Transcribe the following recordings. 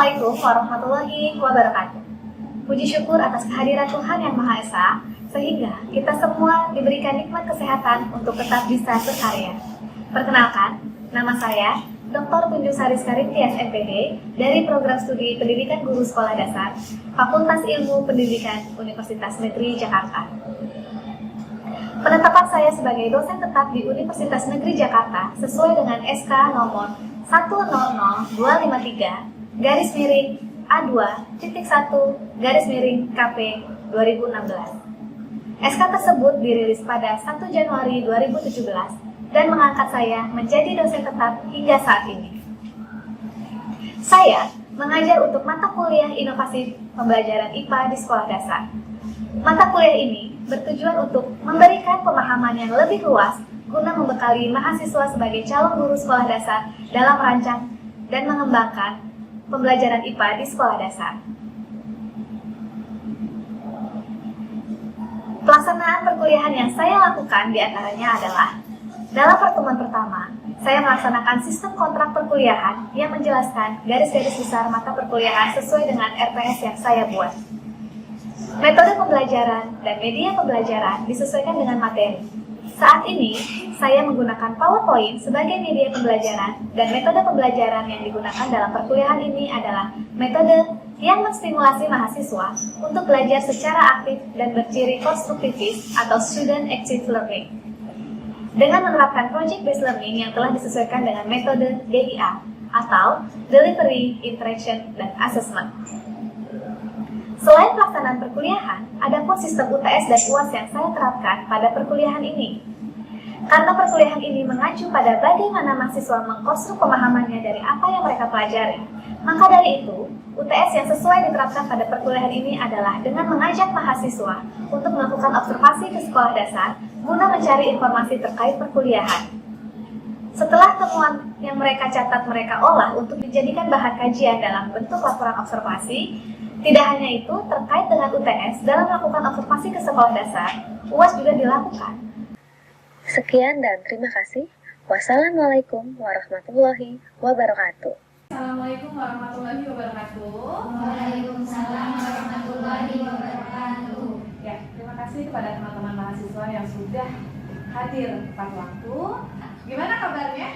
Assalamualaikum warahmatullahi wabarakatuh. Puji syukur atas kehadiran Tuhan Yang Maha Esa, sehingga kita semua diberikan nikmat kesehatan untuk tetap bisa berkarya. Perkenalkan, nama saya Dr. Tunjung Sari Karintias MPD dari Program Studi Pendidikan Guru Sekolah Dasar, Fakultas Ilmu Pendidikan Universitas Negeri Jakarta. Penetapan saya sebagai dosen tetap di Universitas Negeri Jakarta sesuai dengan SK nomor 1002-A2-KP 2016. SK tersebut dirilis pada 1 Januari 2017 dan mengangkat saya menjadi dosen tetap hingga saat ini. Saya mengajar untuk mata kuliah inovasi pembelajaran IPA di sekolah dasar. Mata kuliah ini bertujuan untuk memberikan pemahaman yang lebih luas guna membekali mahasiswa sebagai calon guru sekolah dasar dalam merancang dan mengembangkan pembelajaran IPA di sekolah dasar. Pelaksanaan perkuliahan yang saya lakukan diantaranya adalah: dalam pertemuan pertama, saya melaksanakan sistem kontrak perkuliahan yang menjelaskan garis-garis besar mata perkuliahan sesuai dengan RPS yang saya buat. Metode pembelajaran dan media pembelajaran disesuaikan dengan materi. Saat ini, saya menggunakan PowerPoint sebagai media pembelajaran, dan metode pembelajaran yang digunakan dalam perkuliahan ini adalah metode yang menstimulasi mahasiswa untuk belajar secara aktif dan berciri konstruktivis atau student active learning. Dengan menerapkan project based learning yang telah disesuaikan dengan metode DIA atau Delivery, Interaction, dan Assessment. Selain pelaksanaan perkuliahan, ada pun sistem UTS dan UAS yang saya terapkan pada perkuliahan ini. Karena perkuliahan ini mengacu pada bagaimana mahasiswa mengkonstruk pemahamannya dari apa yang mereka pelajari, maka dari itu, UTS yang sesuai diterapkan pada perkuliahan ini adalah dengan mengajak mahasiswa untuk melakukan observasi ke sekolah dasar guna mencari informasi terkait perkuliahan. Setelah temuan yang mereka catat mereka olah untuk dijadikan bahan kajian dalam bentuk laporan observasi. Tidak hanya itu, terkait dengan UTS dalam melakukan observasi ke sekolah dasar, UAS juga dilakukan. Sekian dan terima kasih. Wassalamualaikum warahmatullahi wabarakatuh. Assalamualaikum warahmatullahi wabarakatuh. Waalaikumsalam warahmatullahi wabarakatuh. Ya, terima kasih kepada teman-teman mahasiswa yang sudah hadir tepat waktu. Gimana kabarnya?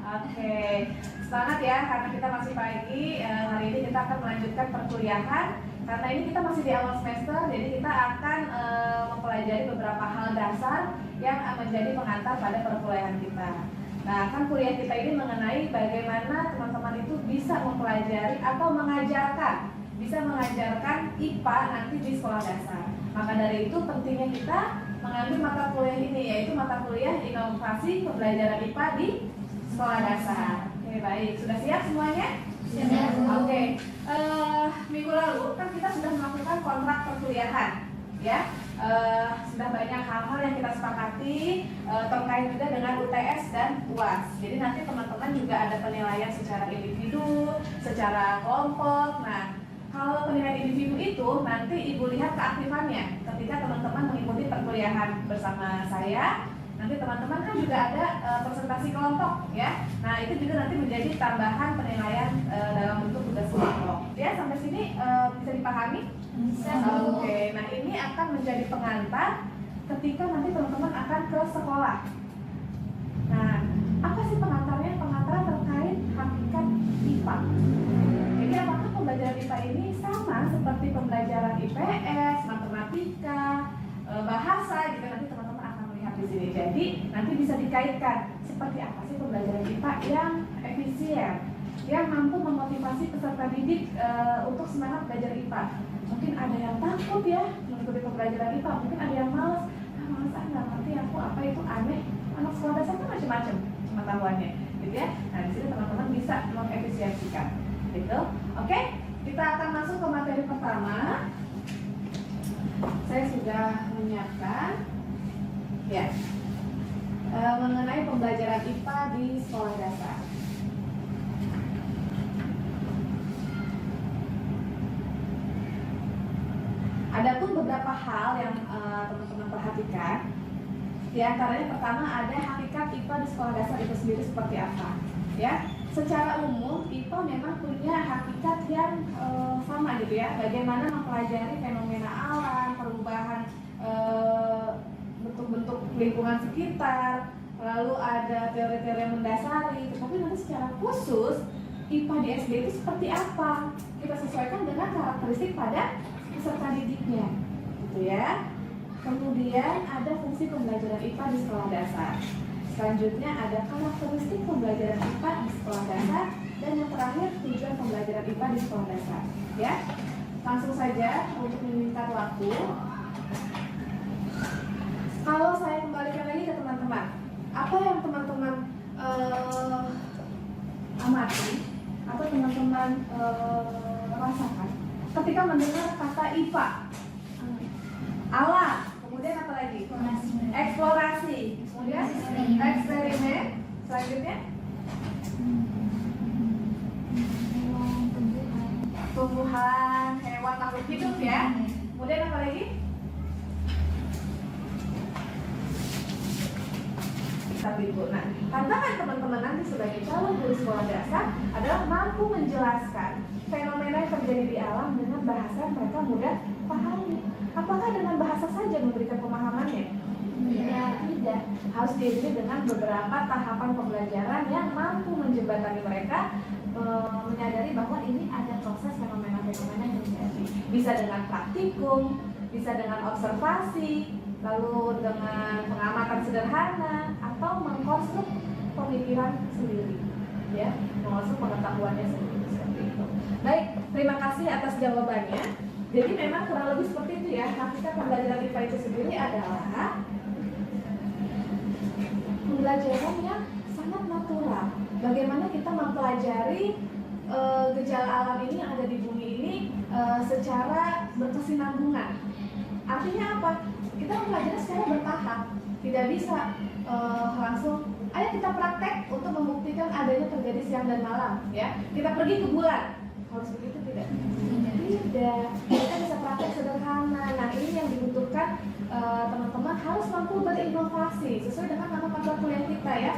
Oke, semangat ya, karena kita masih pagi. Hari ini kita akan melanjutkan perkuliahan. Karena ini kita masih di awal semester, jadi kita akan mempelajari beberapa hal dasar yang menjadi pengantar pada perkuliahan kita. Nah, kan kuliah kita ini mengenai bagaimana teman-teman itu bisa mempelajari atau bisa mengajarkan IPA nanti di sekolah dasar. Maka dari itu pentingnya kita mengambil mata kuliah ini, yaitu mata kuliah inovasi pembelajaran IPA di sekolah dasar. Oke, baik. Sudah siap semuanya? Siap. Oke. Minggu lalu kan kita sudah melakukan kontrak perkuliahan, ya. Sudah banyak hal-hal yang kita sepakati terkait juga dengan UTS dan UAS. Jadi nanti teman-teman juga ada penilaian secara individu, secara kelompok. Nah, kalau penilaian individu itu nanti Ibu lihat keaktifannya ketika teman-teman mengikuti perkuliahan bersama saya. Nanti teman-teman kan juga ada presentasi kelompok, ya. Nah, itu juga nanti menjadi tambahan penilaian dalam bentuk tugas kelompok. Ya, sampai sini bisa dipahami? Oke, nah ini akan menjadi pengantar ketika nanti teman-teman akan ke sekolah. Nah, apa sih pengantarnya? Pengantaran terkait hakikat IPA. Jadi apakah pembelajaran IPA ini sama seperti pembelajaran IPS, matematika, bahasa gitu, nanti teman-teman akan melihat di sini. Jadi nanti bisa dikaitkan seperti apa sih pembelajaran IPA yang efisien, yang mampu memotivasi peserta didik untuk semangat belajar IPA. Mungkin ada yang takut ya mengikuti pembelajaran IPA, mungkin ada yang malas, nggak ngerti aku, apa itu aneh. Anak sekolah dasar kan macam-macam pengetahuannya, gitu ya. Nah, di sini teman-teman bisa mengefisiensikan, gitu. Oke, kita akan masuk ke materi pertama. Saya sudah menyiapkan, ya, mengenai pembelajaran IPA di sekolah dasar. Ada pun beberapa hal yang teman-teman perhatikan. Di antaranya pertama ada hakikat IPA di sekolah dasar itu sendiri seperti apa, ya. secara umum IPA memang punya hakikat yang sama gitu ya. Bagaimana mempelajari fenomena alam, perubahan bentuk-bentuk lingkungan sekitar, lalu ada teori-teori yang mendasari. Tetapi nanti secara khusus IPA di SD itu seperti apa? Kita sesuaikan dengan karakteristik pada peserta didiknya, gitu ya. Kemudian ada fungsi pembelajaran IPA di sekolah dasar. Selanjutnya ada karakteristik pembelajaran IPA di sekolah dasar, dan yang terakhir tujuan pembelajaran IPA di sekolah dasar. Ya, langsung saja untuk menyingkat waktu. Kalau saya kembalikan lagi ke teman-teman, apa yang teman-teman amati atau teman-teman rasakan ketika mendengar kata IPA? Alam, kemudian apa lagi? Eksplorasi, kemudian eksperimen, selanjutnya tumbuhan, hewan, makhluk hidup ya. Kemudian apa lagi? Nah, tantangan teman-teman nanti sebagai calon guru sekolah dasar adalah mampu menjelaskan fenomena yang terjadi di alam dengan bahasa yang mereka mudah pahami. Apakah dengan bahasa saja memberikan pemahamannya? Tidak. Harus diikuti dengan beberapa tahapan pembelajaran yang mampu menjembatani mereka menyadari bahwa ini ada proses fenomena-fenomena yang terjadi. Bisa dengan praktikum, bisa dengan observasi, lalu dengan pengamatan sederhana, atau mengkonstruk pemikiran sendiri, ya, mengkonstruk pengetahuannya sendiri, seperti itu. Baik, terima kasih atas jawabannya. Jadi memang kurang lebih seperti itu ya. Hakikat pembelajaran IPA itu sendiri adalah pembelajaran yang sangat natural. Bagaimana kita mempelajari gejala alam ini yang ada di bumi ini secara berkesinambungan. Artinya apa? Kita mempelajari secara bertahap. Tidak bisa langsung, ayo kita praktek untuk membuktikan adanya terjadi siang dan malam, ya. Kita pergi ke bulan, harus begitu tidak? Tidak. Kita bisa praktek sederhana. Nah, ini yang dibutuhkan teman-teman harus mampu berinovasi sesuai dengan nama mata kuliah kita ya.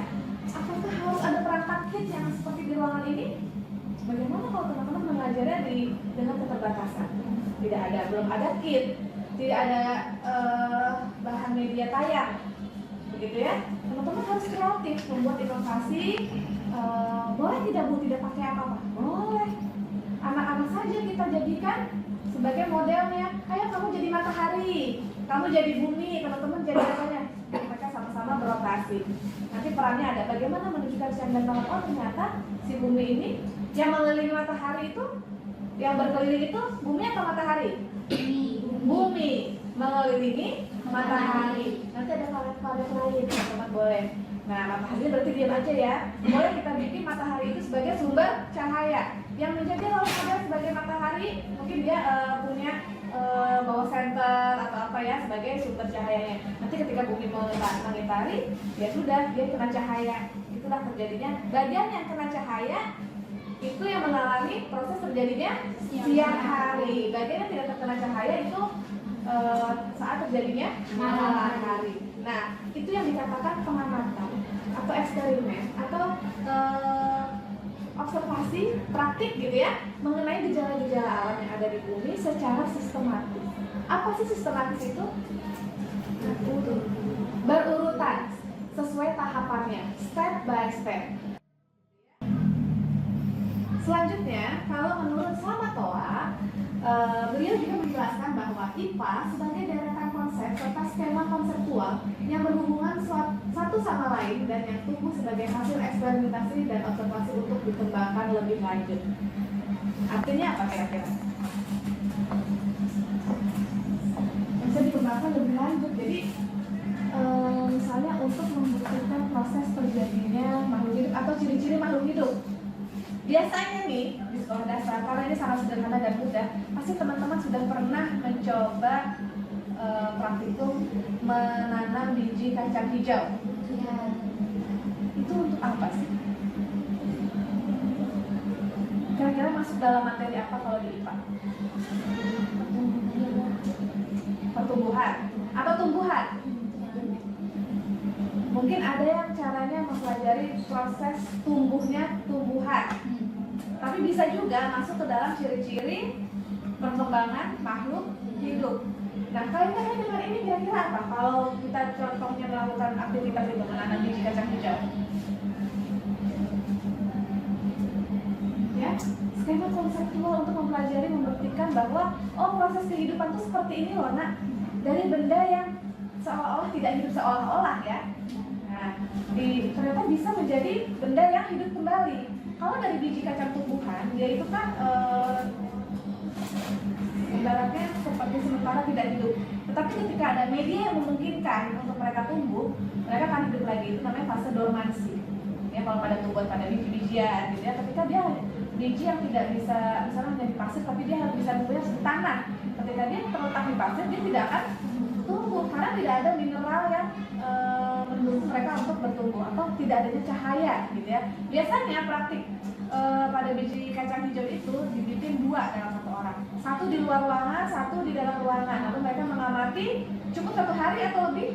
Apakah harus ada perangkat kit yang seperti di ruangan ini? Bagaimana kalau teman-teman mempelajari dengan keterbatasan? Tidak ada, belum ada kit, tidak ada bahan media tayang. Begitu ya, teman-teman harus kreatif membuat inovasi. Boleh tidak Bu, tidak pakai apa-apa? Boleh. Anak-anak saja kita jadikan sebagai modelnya. Ayo kamu jadi matahari, kamu jadi bumi, teman-teman jadi apanya? Mereka sama-sama berotasi. Nanti perannya ada bagaimana menunjukkan siang dan malam. Oh, ternyata si bumi ini yang mengelilingi matahari itu, yang berkeliling itu bumi atau matahari? Bumi mengelilingi matahari. Nanti ada valet-valet lain, teman-teman boleh. Nah, matahari berarti diam aja ya. Boleh kita bikin matahari itu sebagai sumber cahaya. Yang menjadi role model sebagai matahari, mungkin dia punya bawah center atau apa ya sebagai sumber cahayanya. Nanti ketika bumi mengitari, ya sudah dia kena cahaya. Itulah terjadinya. Bagian yang kena cahaya itu yang mengalami proses terjadinya siang hari. Bagian yang tidak terkena cahaya itu saat terjadinya malam hari. Nah, itu yang dikatakan pengamatan atau eksperimen atau observasi praktik gitu ya mengenai gejala-gejala alam yang ada di bumi secara sistematis. Apa sih sistematis itu? Berurutan sesuai tahapannya, step by step. Selanjutnya, kalau menurut Samatoa, beliau juga menjelaskan bahwa IPA sebagai deretan konsep serta skema konseptual yang berhubungan satu sama lain dan yang tumbuh sebagai hasil eksperimentasi dan observasi untuk dikembangkan lebih lanjut. Artinya apa kira-kira? Bisa dikembangkan lebih lanjut. Jadi misalnya untuk membuktikan proses terjadinya makhluk hidup atau ciri-ciri makhluk hidup. Biasanya nih di sekolah dasar, karena ini sangat sederhana dan mudah, pasti teman-teman sudah pernah mencoba praktikum menanam biji kacang hijau. Ya. Itu untuk apa sih? Kira-kira masuk dalam materi apa kalau di IPA? Pertumbuhan atau tumbuhan? Mungkin ada yang caranya mempelajari proses tumbuhnya tumbuhan, tapi bisa juga masuk ke dalam ciri-ciri perkembangan makhluk hidup. Nah, kaitannya dengan ini kira-kira apa? Kalau kita contohnya melakukan aktivitas itu menanam biji kacang hijau, ya, skema konseptual untuk mempelajari membuktikan bahwa proses kehidupan itu seperti ini loh nak, dari benda yang seolah-olah tidak hidup seolah-olah ya. Nah, ternyata bisa menjadi benda yang hidup kembali. Kalau dari biji kacang tumbuhan, dia itu kan ibaratnya seperti sementara tidak hidup. Tetapi ketika ada media yang memungkinkan untuk mereka tumbuh, mereka akan hidup lagi. Itu namanya fase dormansi. Ya, kalau pada tumbuhan pada biji-bijian gitu ya, ketika dia biji yang tidak bisa misalnya menjadi pasir, tapi dia harus bisa tumbuhnya di tanah. Ketika dia terletak di pasir, dia tidak akan tumbuh karena tidak ada mineral yang mendukung mereka untuk bertumbuh atau tidak adanya cahaya gitu ya. Biasanya praktik pada biji kacang hijau itu dibikin 2 dalam 1 orang, 1 di luar ruangan, 1 di dalam ruangan. Lalu mereka mengamati cukup 1 hari atau lebih,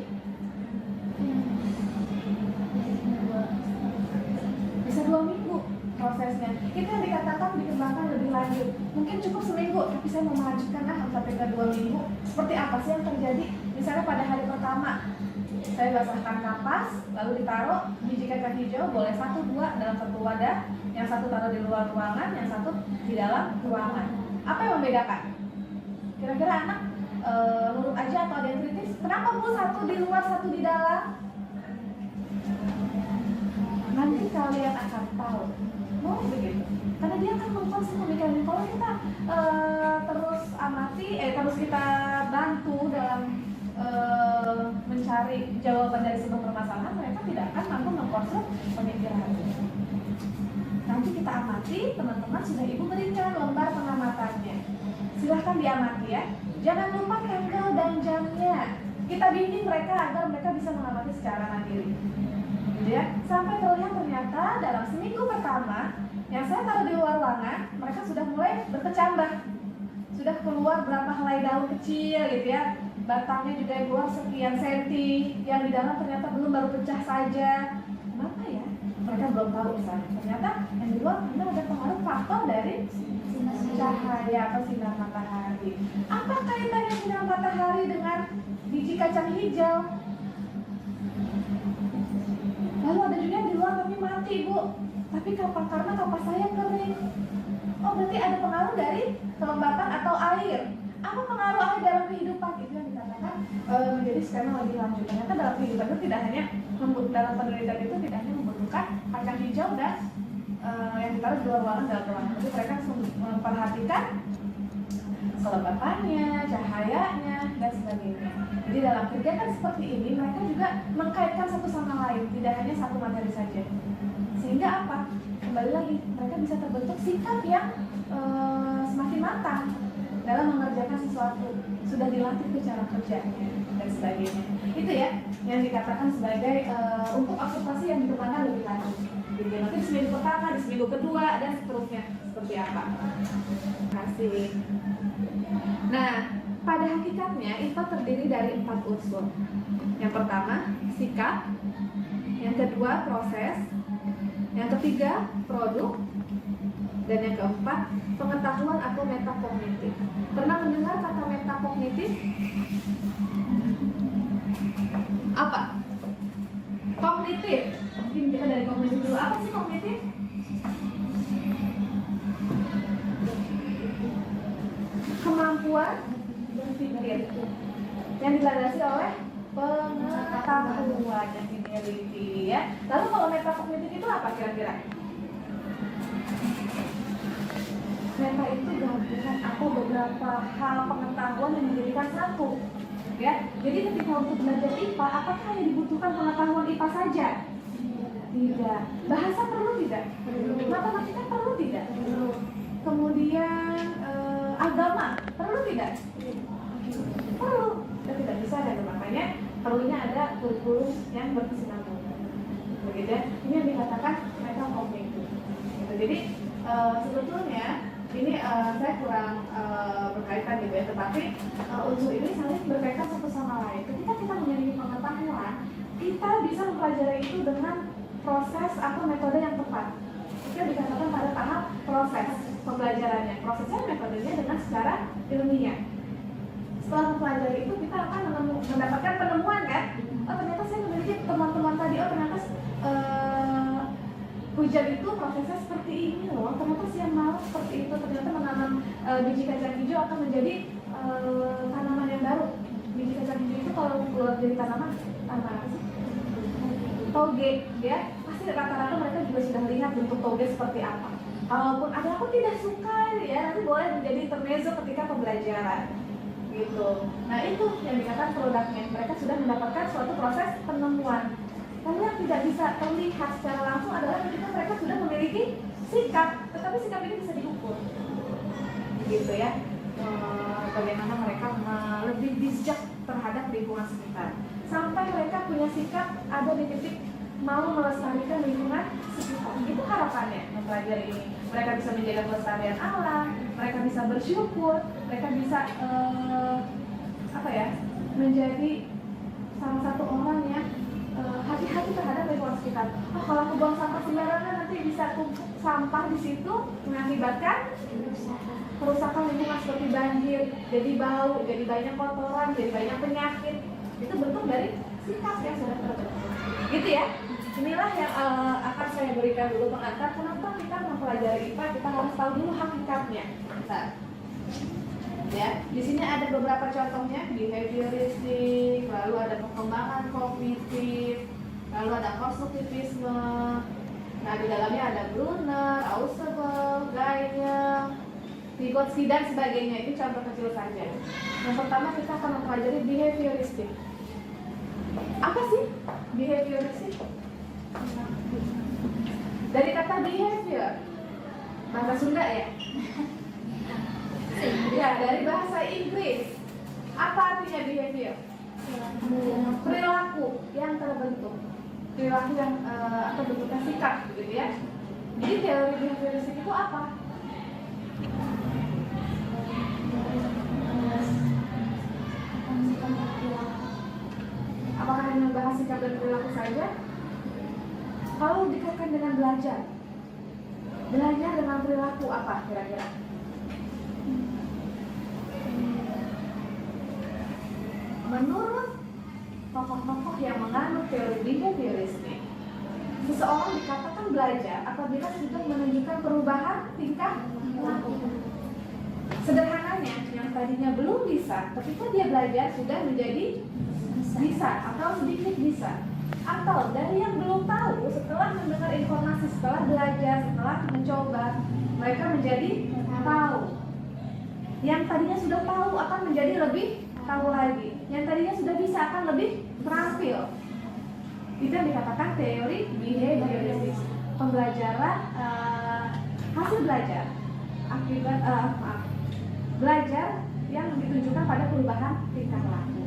bisa 2 minggu prosesnya. Itu yang dikatakan dikembangkan lebih lanjut. Mungkin cukup seminggu, tapi saya mau melanjutkan sampai ke 2 minggu. Seperti apa sih yang terjadi? Misalnya pada hari pertama saya basahkan kapas, lalu ditaruh biji kacang hijau, boleh 1-2 dalam 1 wadah, yang 1 taruh di luar ruangan, yang 1 di dalam ruangan. Apa yang membedakan? Kira-kira anak nurut aja atau ada yang kritis? Kenapa Bu 1 di luar, 1 di dalam? Nanti kalian akan tahu. Mau begitu? Karena dia akan mengkonsep pemikiran. Kalau kita terus amati, terus kita bantu dalam mencari jawaban dari sebuah permasalahan, mereka tidak akan mampu mengkonstruk pemikiran. Nanti kita amati, teman-teman sudah ibu berikan lembar pengamatannya. Silahkan diamati ya. Jangan lupa tanggal dan jamnya. Kita bimbing mereka agar mereka bisa mengamati secara mandiri. Ya, sampai terlihat ternyata dalam seminggu pertama yang saya taruh di luar ruangan, mereka sudah mulai berkecambah. Sudah keluar berapa helai daun kecil gitu ya. Batangnya juga yang keluar sekian senti, yang di dalam ternyata belum, baru pecah saja. Kenapa ya? Mereka belum tahu misalnya. Ternyata yang di luar karena ada pengaruh faktor dari cahaya atau sinar matahari. Apa kaitannya sinar matahari dengan biji kacang hijau? Lalu ada juga yang di luar tapi mati Bu. Tapi karena kapas saya kering. Oh, berarti ada pengaruh dari kelembapan atau air. Apa pengaruh air dalam kehidupan? Itu yang dikatakan menjadi skema lebih lanjut. Ternyata dalam kehidupan itu tidak hanya dalam penelitian itu tidak hanya membutuhkan kacang hijau dan yang ditaruh di luar ruangan dalam ruangan. Tapi mereka harus memperhatikan kelembapannya, cahayanya, dan sebagainya. Jadi dalam kegiatan seperti ini mereka juga mengkaitkan satu sama lain, tidak hanya satu materi saja. Sehingga apa? Kembali lagi, mereka bisa terbentuk sikap yang semakin matang dalam mengerjakan sesuatu, sudah dilatih ke cara kerjanya dan sebagainya. Itu ya yang dikatakan sebagai untuk observasi yang dikembangkan lebih lanjut. Jadi nanti di seminggu pertama, di seminggu kedua, dan seterusnya seperti apa. Terima kasih. Nah, pada hakikatnya IPA terdiri dari 4 unsur. Yang pertama, sikap. Yang kedua, proses. Yang ketiga, produk. Dan yang keempat, pengetahuan atau metakognitif. Pernah mendengar kata metakognitif? Apa? Kognitif. Mungkin kita dari kognitif dulu. Apa sih kognitif? Kemampuan berpikir yang dilandasi oleh pengetahuan yang dimiliki ya. Lalu kalau metakognitif itu apa kira-kira? Meta itu gabungan atau beberapa hal pengetahuan yang menjadikan satu ya. Jadi ketika untuk belajar IPA, apakah yang dibutuhkan pengetahuan IPA saja? Tidak. Bahasa perlu tidak? Matematika perlu tidak? Kemudian agama perlu tidak? Perlu. Kita tidak bisa, dan makanya perlunya ada kurikulum yang berkesinambungan. Begitu ya. Ini yang dikatakan metakognitif. Jadi sebetulnya ini saya kurang berkaitan gitu ya, tetapi unsur ini saling berkaitan satu sama lain. Ketika kita memiliki pengetahuan, kita bisa mempelajari itu dengan proses atau metode yang tepat. Itu yang dikatakan pada tahap proses pembelajarannya. Prosesnya metodenya dengan secara ilmiah. Setelah mempelajari itu kita akan mendapatkan penemuan kan? Oh ternyata saya memiliki teman-teman tadi. Oh ternyata hujan itu prosesnya seperti ini loh. Ternyata siang malam seperti itu. Ternyata menanam biji kacang hijau akan menjadi tanaman yang baru. Biji kacang hijau itu kalau keluar dari tanaman apa sih? Toge, ya. Pasti rata-rata mereka juga sudah lihat bentuk toge seperti apa. Kalaupun ada aku tidak suka ya, nanti boleh menjadi intermezzo ketika pembelajaran. Gitu. Nah itu yang dikatakan produknya. Mereka sudah mendapatkan suatu proses penemuan. Lalu yang tidak bisa terlihat secara langsung adalah ketika mereka sudah memiliki sikap, tetapi sikap ini bisa diukur. Gitu ya. Bagaimana mereka lebih bijak terhadap lingkungan sekitar. Sampai mereka punya sikap ada di titik mau melestarikan lingkungan sekitar. Itu harapannya mempelajari ini. Mereka bisa menjaga kelestarian alam, mereka bisa bersyukur, mereka bisa menjadi salah satu orang yang hati-hati terhadap lingkungan sekitar. Oh, kalau aku buang sampah sembarangan nanti bisa tumpuk sampah di situ mengakibatkan kerusakan lingkungan seperti banjir, jadi bau, jadi banyak kotoran, jadi banyak penyakit. Itu bentuk dari sikap yang sudah terbentuk. Gitu ya. Inilah yang akan saya berikan dulu pengantar. Kenapa kita mempelajari IPA? Kita harus tahu dulu hakikatnya. Bentar. Ya, di sini ada beberapa contohnya, behavioristik, lalu ada pengembangan kognitif, lalu ada konstruktivisme. Nah, di dalamnya ada Brunner, Ausubel, Geiger, Vygotsky dan sebagainya. Ini contoh kecil saja. Yang pertama kita akan mempelajari behavioristik. Apa sih behavioristik? Dari kata behavior, bahasa Sunda ya? Ya, dari bahasa Inggris. Apa artinya behavior? Perilaku yang terbentuk. Perilaku yang atau bentuknya sikap, gitu ya. Jadi teori behavioristik itu apa? Apakah hanya membahas sikap dan perilaku saja? Kalau dikaitkan dengan belajar dengan perilaku apa kira-kira? Menurut tokoh-tokoh yang menganut teori behavioristik, seseorang dikatakan belajar apabila sudah menunjukkan perubahan tingkah laku. Sederhananya, yang tadinya belum bisa, ketika dia belajar sudah menjadi bisa atau sedikit bisa. Atau dari yang belum tahu, setelah mendengar informasi, setelah belajar, setelah mencoba, mereka menjadi tahu. Yang tadinya sudah tahu akan menjadi lebih tahu lagi. Yang tadinya sudah bisa akan lebih terampil. Itu yang dikatakan teori behavioristik. Pembelajaran hasil belajar akibat belajar yang ditunjukkan pada perubahan tingkah laku.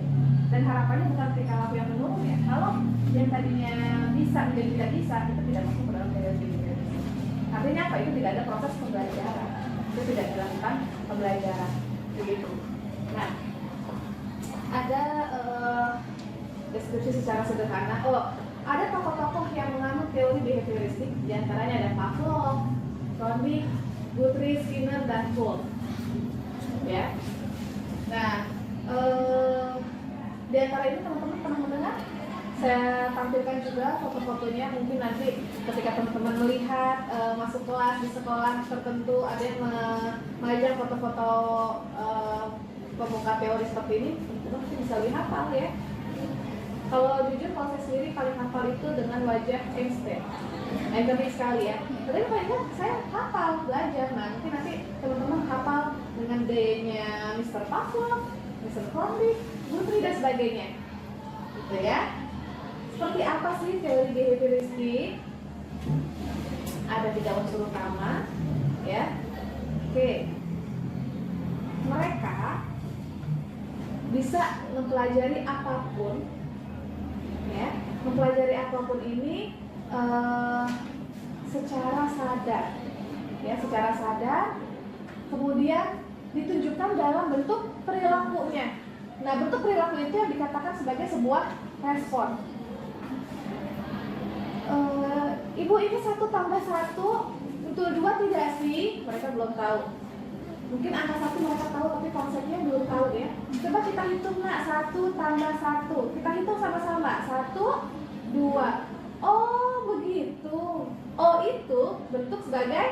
Dan harapannya bukan tingkah laku yang menurun ya. Kalau yang tadinya bisa menjadi tidak bisa, itu tidak masuk ke dalam teori behavioristik. Artinya apa? Itu tidak ada proses pembelajaran. Itu tidak dilakukan pembelajaran. Begitu. Nah, ada deskripsi secara sederhana. Ada tokoh-tokoh yang menganut teori behavioristik. Di antaranya ada Pavlov, Thorndike, Guthrie, Skinner, dan Wolff. Ya. Nah, di antara ini teman-teman pernah mendengar? Saya tampilkan juga foto-fotonya. Mungkin nanti ketika teman-teman melihat masuk kelas di sekolah tertentu, ada yang mengajar foto-foto pemuka teori seperti ini, teman-teman mungkin bisa lihat hafal ya. Kalau jujur, kalau saya sendiri paling hafal itu dengan wajah Einstein. Ikonik sekali ya. Tapi paling kan saya hafal belajar. Nah, mungkin nanti teman-teman hafal dengan gayanya Mr. Pavlov, Mr. Thorndike, Guthrie dan sebagainya. Gitu ya. Seperti apa sih teori behavioristik? Ada 3 unsur utama, ya. Oke. Mereka bisa mempelajari apapun, ya. Mempelajari apapun ini secara sadar, ya, secara sadar. Kemudian ditunjukkan dalam bentuk perilakunya. Nah, bentuk perilaku itu yang dikatakan sebagai sebuah respon. Ibu ini 1 tambah 1 betul 2 tidak sih? Mereka belum tahu. Mungkin angka 1 mereka tahu tapi konsepnya belum tahu ya. Coba kita hitung nak, 1 tambah 1. Kita hitung sama-sama. 1, 2. Oh begitu. Oh itu bentuk sebagai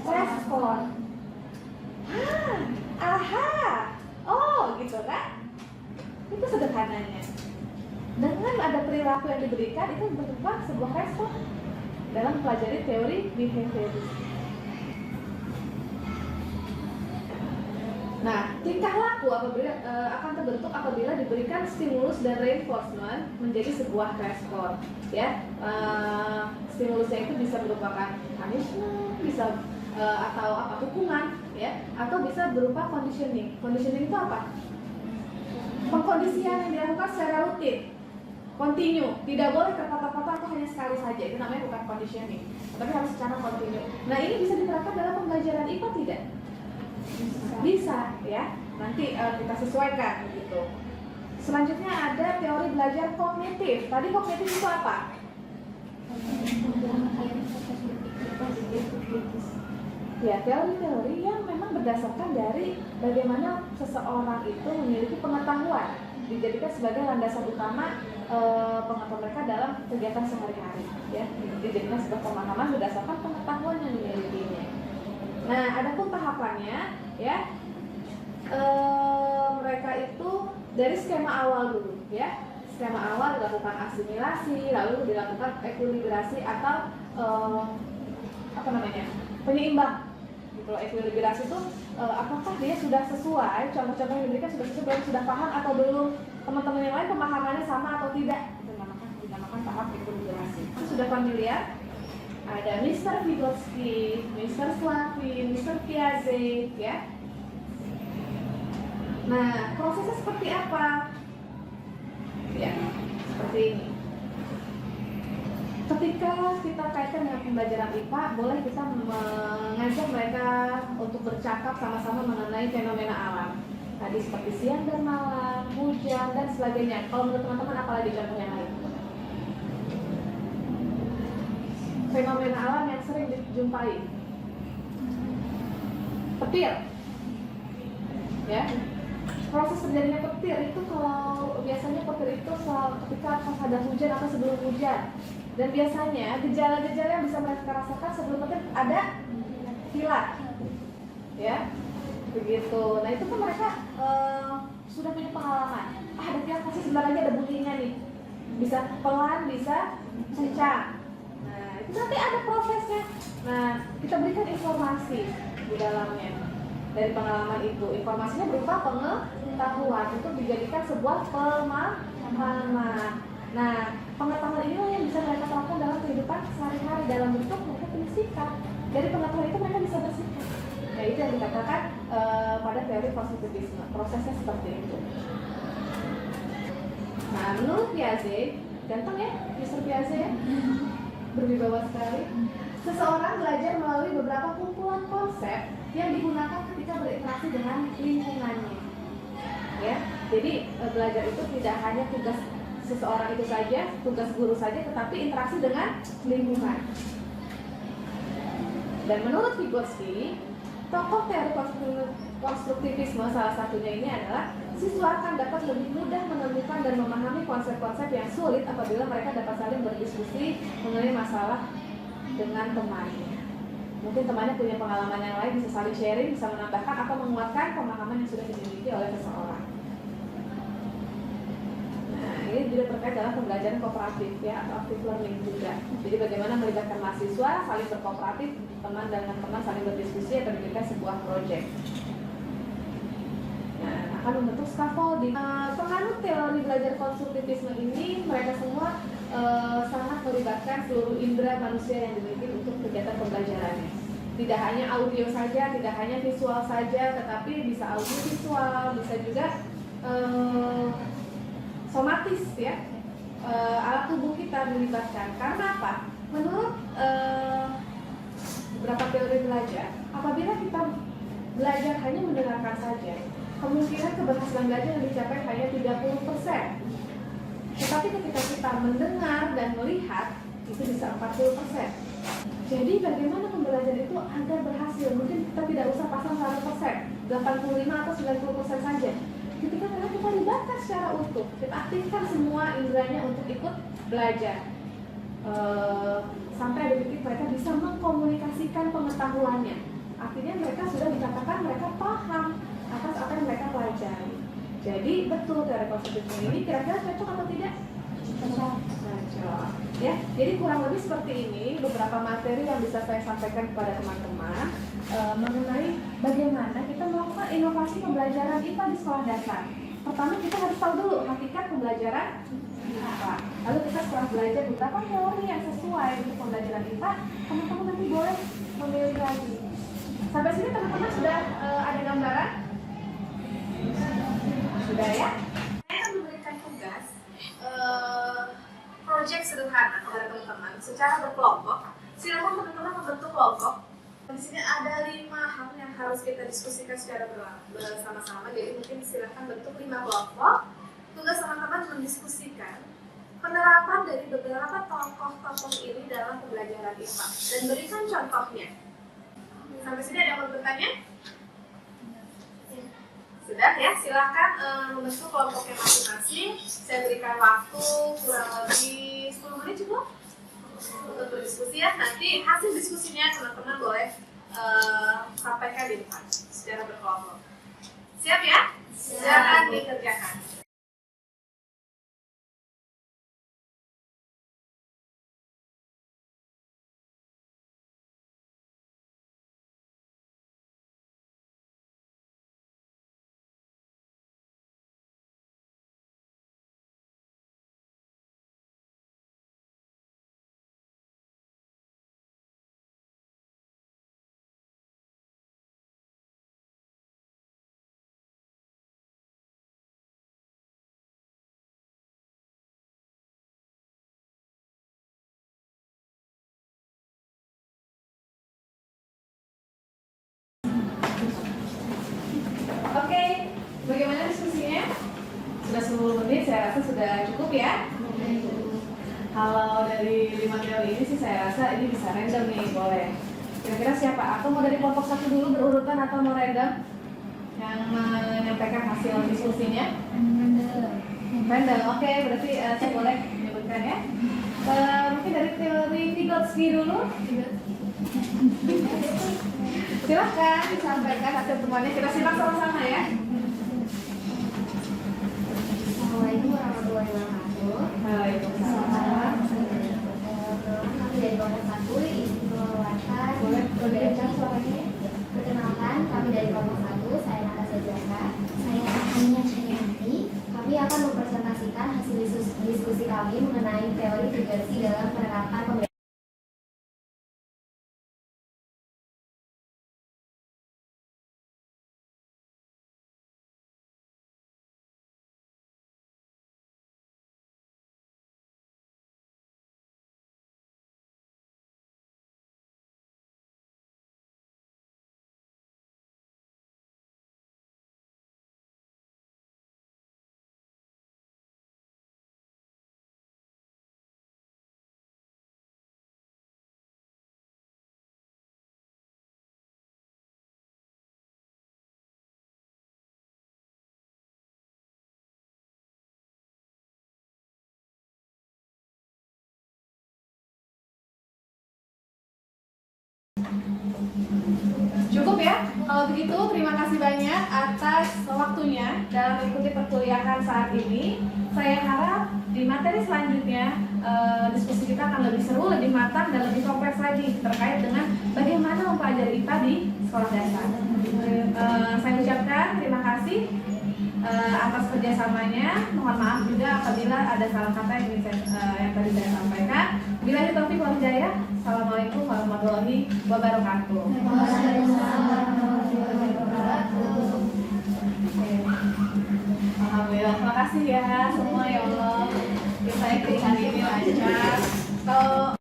respon. Aha. Oh gitu kan? Itu sederhananya. Dengan ada perilaku yang diberikan itu berupa sebuah respon dalam pelajari teori behaviorism. Nah, tingkah laku akan terbentuk apabila diberikan stimulus dan reinforcement menjadi sebuah respon. Ya, stimulusnya itu bisa merupakan punishment, bisa atau hukuman, ya, atau bisa berupa conditioning. Conditioning itu apa? Pengkondisian yang dilakukan secara rutin, continue, tidak boleh terpatah-patah atau hanya sekali saja. Itu namanya bukan conditioning, tapi harus secara continue. Nah, ini bisa diterapkan dalam pembelajaran IPA tidak? Bisa ya, nanti kita sesuaikan begitu. Selanjutnya ada teori belajar kognitif. Tadi kognitif itu apa? Ya, teori-teori yang memang berdasarkan dari bagaimana seseorang itu memiliki pengetahuan, dijadikan sebagai landasan utama pengetahuan mereka dalam kegiatan sehari-hari, ya, dijadikan sebuah pemahaman berdasarkan pengetahuan yang dimilikinya. Nah, adapun tahapannya, ya, mereka itu dari skema awal dulu, ya. Skema awal dilakukan asimilasi, lalu dilakukan ekuilibrasi atau penyeimbang. Gitu loh, ekuilibrasi itu apakah dia sudah sesuai, contoh-contoh yang diberikan sudah sesuai, sudah paham atau belum, teman-teman yang lain pemahamannya sama atau tidak, dinamakan tahap ekuilibrasi. Itu sudah familiar. Ada Mr. Vygotsky, Mr. Slavin, Mr. Piaget, ya. Nah, prosesnya seperti apa? Ya, seperti ini. Ketika kita kaitkan dengan pembelajaran IPA, boleh kita mengajak mereka untuk bercakap sama-sama mengenai fenomena alam. Tadi seperti siang dan malam, hujan, dan sebagainya. Kalau menurut teman-teman, apalagi contoh yang lain? Fenomena alam yang sering dijumpai. Petir. Ya. Proses terjadinya petir itu kalau biasanya petir itu ketika pas ada hujan atau sebelum hujan. Dan biasanya gejala-gejala yang bisa mereka rasakan sebelum petir ada kilat. Ya. Begitu. Nah, itu kan mereka sudah punya pengalaman. Ada kilat, pasti sebentar lagi ada bunyinya nih. Bisa pelan, bisa kencang. Nanti ada prosesnya. Nah, kita berikan informasi di dalamnya dari pengalaman itu. Informasinya berupa pengetahuan untuk dijadikan sebuah pemahaman. Nah, pengetahuan inilah yang bisa mereka terapkan dalam kehidupan sehari-hari dalam bentuk mereka punya sikap. Dari pengetahuan itu mereka bisa bersikap. Nah, itu yang dikatakan pada teori positivisme. Prosesnya seperti itu. Nah, menurut Piaget, ganteng ya, Mr. Piaget ya. Berwibawa sekali. Seseorang belajar melalui beberapa kumpulan konsep yang digunakan ketika berinteraksi dengan lingkungannya. Ya, jadi belajar itu tidak hanya tugas seseorang itu saja, tugas guru saja, tetapi interaksi dengan lingkungan. Dan menurut Vygotsky, tokoh teori konstruktivisme salah satunya ini adalah siswa akan dapat lebih mudah menemukan dan memahami konsep-konsep yang sulit apabila mereka dapat saling berdiskusi mengenai masalah dengan temannya. Mungkin temannya punya pengalaman yang lain, bisa saling sharing, bisa menambahkan atau menguatkan pemahaman yang sudah dimiliki oleh seseorang. Nah, ini juga terkait dalam pembelajaran kooperatif ya, atau active learning juga. Jadi bagaimana melibatkan mahasiswa, saling berkooperatif, teman dengan teman saling berdiskusi atau diberikan sebuah proyek. Akan membentuk scaffolding. Penganut teori belajar konstruktivisme ini mereka semua sangat melibatkan seluruh indera manusia yang dimiliki untuk kegiatan pembelajarannya. Tidak hanya audio saja, tidak hanya visual saja, tetapi bisa audio visual, bisa juga somatis ya. Alat tubuh kita dilibatkan. Karena apa? Menurut beberapa teori belajar, apabila kita belajar hanya mendengarkan saja, kemungkinan keberhasilan belajar yang dicapai hanya 30%. Tetapi ketika kita mendengar dan melihat, itu bisa 40%. Jadi bagaimana pembelajaran itu agar berhasil? Mungkin kita tidak usah pasang 100%, 85 atau 90% saja. Ketika memang kita libatkan secara utuh, kita aktifkan semua inderanya untuk ikut belajar. Sampai ada titik mereka bisa mengkomunikasikan pengetahuannya. Artinya mereka sudah dikatakan mereka paham atas apa yang mereka pelajari. Jadi betul teori konstitusi ini kira-kira cocok atau tidak? Cocok. Ya, jadi kurang lebih seperti ini beberapa materi yang bisa saya sampaikan kepada teman-teman mengenai bagaimana kita melakukan inovasi pembelajaran IPA di sekolah dasar. Pertama kita harus tahu dulu hakikat pembelajaran IPA. Lalu kita setelah belajar beberapa teori yang sesuai untuk pembelajaran IPA, teman-teman nanti boleh memilih lagi. Sampai sini teman-teman sudah ada gambaran? Sudah ya? Saya akan memberikan tugas proyek sederhana kepada teman-teman secara berkelompok. Silakan teman-teman membentuk kelompok. Di sini ada 5 hal yang harus kita diskusikan secara bersama-sama. Jadi mungkin silakan bentuk 5 kelompok. Tugas teman-teman mendiskusikan penerapan dari beberapa tokoh-tokoh ini dalam pembelajaran IPA dan berikan contohnya. Sampai sini ada yang mau bertanya? Sudah ya, silakan membentuk kelompoknya masing-masing. Saya berikan waktu kurang lebih 10 menit cukup untuk berdiskusi ya. Nanti hasil diskusinya teman-teman boleh sampaikan di depan secara berkelompok. Siap ya? Silakan dikerjakan. Oke, bagaimana diskusinya? Sudah 10 menit, saya rasa sudah cukup ya. Kalau dari 5 teori ini sih saya rasa ini bisa random nih, boleh. Kira-kira siapa? Atau mau dari kelompok 1 dulu berurutan atau mau random? Yang menyampaikan hasil diskusinya? Random, oke, berarti saya boleh menyebutkan ya. Mungkin dari teori Vygotsky dulu. Silahkan disampaikan hasil temuannya, kita simak sama-sama ya. Assalamualaikum warahmatullahi wabarakatuh. Waalaikumsalam. Kami dari kelompok 1 izin mengeluarkan. Boleh dibacakan suaranya? Perkenalkan, kami dari kelompok 1, saya Natasha Jaka. Saya Ania Cherianti. Kami akan mempresentasikan hasil diskusi kami mengenai teori Vygotsky dalam penerapan pembelajaran. Cukup ya? Kalau begitu, terima kasih banyak atas waktunya dalam mengikuti perkuliahan saat ini. Saya harap di materi selanjutnya diskusi kita akan lebih seru, lebih matang, dan lebih kompleks lagi terkait dengan bagaimana mempelajari IPA di sekolah dasar. Saya ucapkan terima kasih atas kerjasamanya. Mohon maaf juga apabila ada salah kata yang tadi saya sampaikan. Bila Taufik wal Hidayah. Assalamualaikum warahmatullahi wabarakatuh. Alhamdulillah, terima kasih ya semua ya Allah. Kita hari ini lancar. Kalau